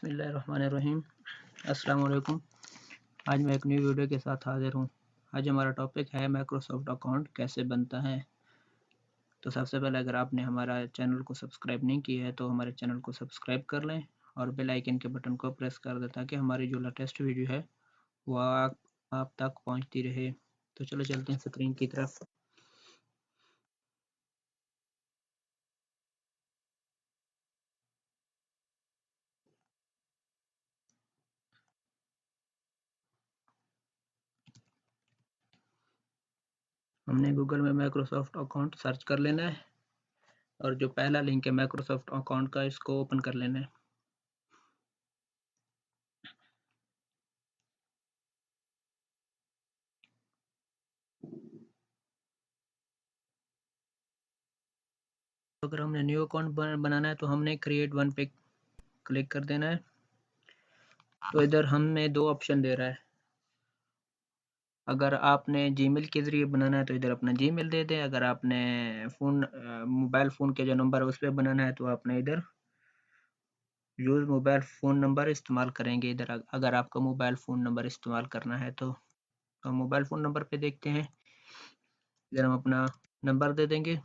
बिस्मिल्लाहिर्रहमानिर्रहीम। अस्सलाम वालेकुम। आज मैं एक न्यू वीडियो के साथ हाजिर हूँ। आज हमारा टॉपिक है माइक्रोसॉफ्ट अकाउंट कैसे बनता है। तो सबसे पहले अगर आपने हमारा चैनल को सब्सक्राइब नहीं किया है तो हमारे चैनल को सब्सक्राइब कर लें और बेल आइकन के बटन को प्रेस कर दें ताकि हमारी जो लेटेस्ट वीडियो है वो आप तक पहुँचती रहे। तो चलो चलते हैं स्क्रीन की तरफ। हमने गूगल में माइक्रोसॉफ्ट अकाउंट सर्च कर लेना है और जो पहला लिंक है माइक्रोसॉफ्ट अकाउंट का इसको ओपन कर लेना है। अगर हमने न्यू अकाउंट बनाना है तो हमने क्रिएट वन पे क्लिक कर देना है। तो इधर हमें दो ऑप्शन दे रहा है। अगर आपने जीमेल के ज़रिए बनाना है तो इधर अपना जीमेल दे दें। अगर आपने मोबाइल फ़ोन के जो नंबर है उस पे बनाना है तो आपने इधर यूज़ मोबाइल फ़ोन नंबर इस्तेमाल करेंगे। इधर अगर आपका मोबाइल फ़ोन नंबर इस्तेमाल करना है तो हम मोबाइल फ़ोन नंबर पे देखते हैं। इधर हम अपना नंबर दे देंगे।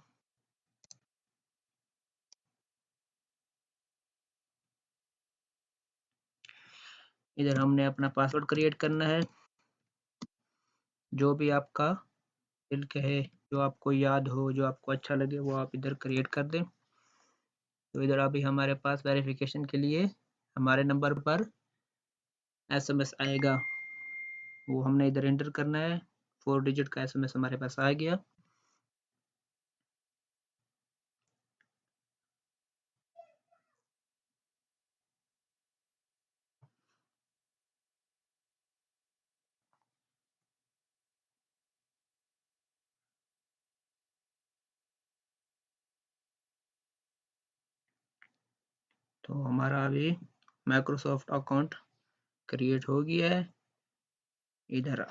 इधर हमने अपना पासवर्ड क्रिएट करना है। जो भी आपका दिल कहे, जो आपको याद हो, जो आपको अच्छा लगे वो आप इधर क्रिएट कर दें। तो इधर अभी हमारे पास वेरिफिकेशन के लिए हमारे नंबर पर एसएमएस आएगा, वो हमने इधर एंटर करना है। 4 डिजिट का एसएमएस हमारे पास आ गया। तो हमारा अभी माइक्रोसॉफ्ट अकाउंट क्रिएट हो गया है। इधर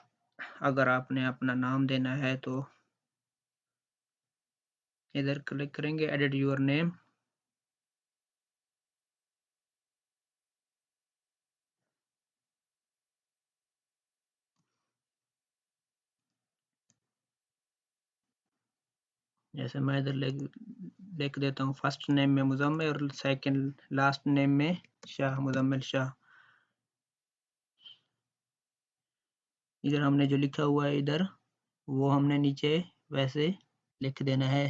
अगर आपने अपना नाम देना है तो इधर क्लिक करेंगे एडिट योर नेम। जैसे मैं इधर लिख देता हूँ फर्स्ट नेम में मुजम्मिल और सेकंड लास्ट नेम में शाह, मुजम्मिल शाह। इधर हमने जो लिखा हुआ है इधर वो हमने नीचे वैसे लिख देना है।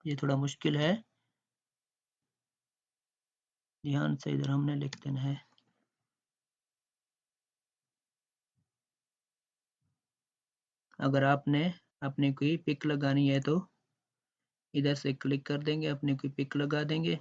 ये थोड़ा मुश्किल है, ध्यान से इधर हमने लिख देना है। अगर आपने अपनी कोई पिक लगानी है तो इधर से क्लिक कर देंगे, अपनी कोई पिक लगा देंगे।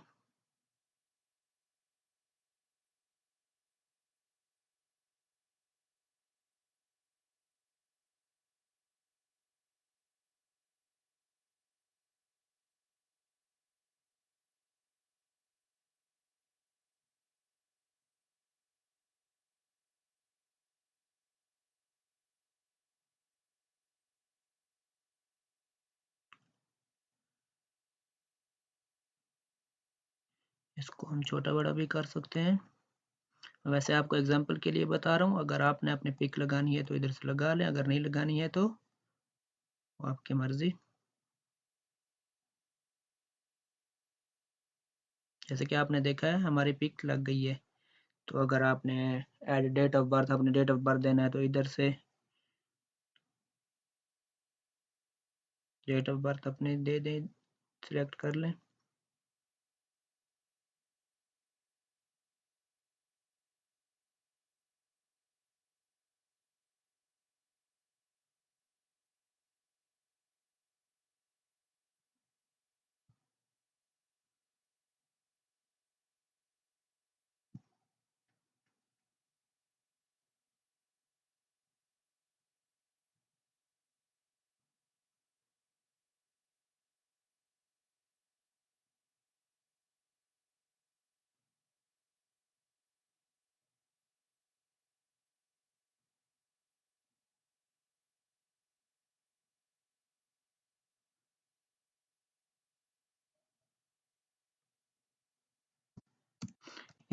इसको हम छोटा बड़ा भी कर सकते हैं। वैसे आपको एग्जांपल के लिए बता रहा हूँ। अगर आपने अपनी पिक लगानी है तो इधर से लगा लें, अगर नहीं लगानी है तो आपकी मर्जी। जैसे कि आपने देखा है हमारी पिक लग गई है। तो अगर आपने ऐड डेट ऑफ बर्थ, अपने डेट ऑफ बर्थ देना है तो इधर से डेट ऑफ बर्थ अपने दे दें, सिलेक्ट कर लें।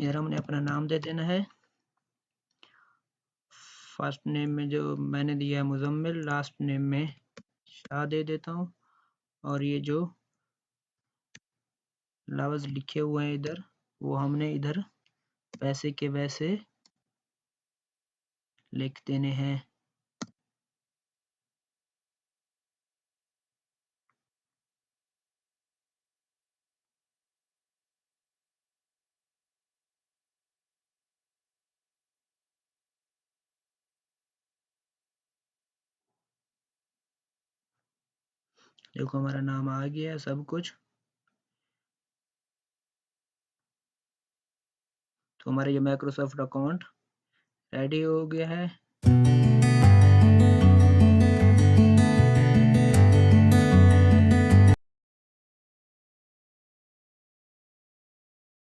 इधर हमने अपना नाम दे देना है। फर्स्ट नेम में जो मैंने दिया है मुजम्मिल, लास्ट नेम में शाह दे देता हूँ। और ये जो लफ्ज़ लिखे हुए हैं इधर, वो हमने इधर वैसे के वैसे लिख देने हैं। देखो हमारा नाम आ गया सब कुछ। तो हमारा ये माइक्रोसॉफ्ट अकाउंट रेडी हो गया है।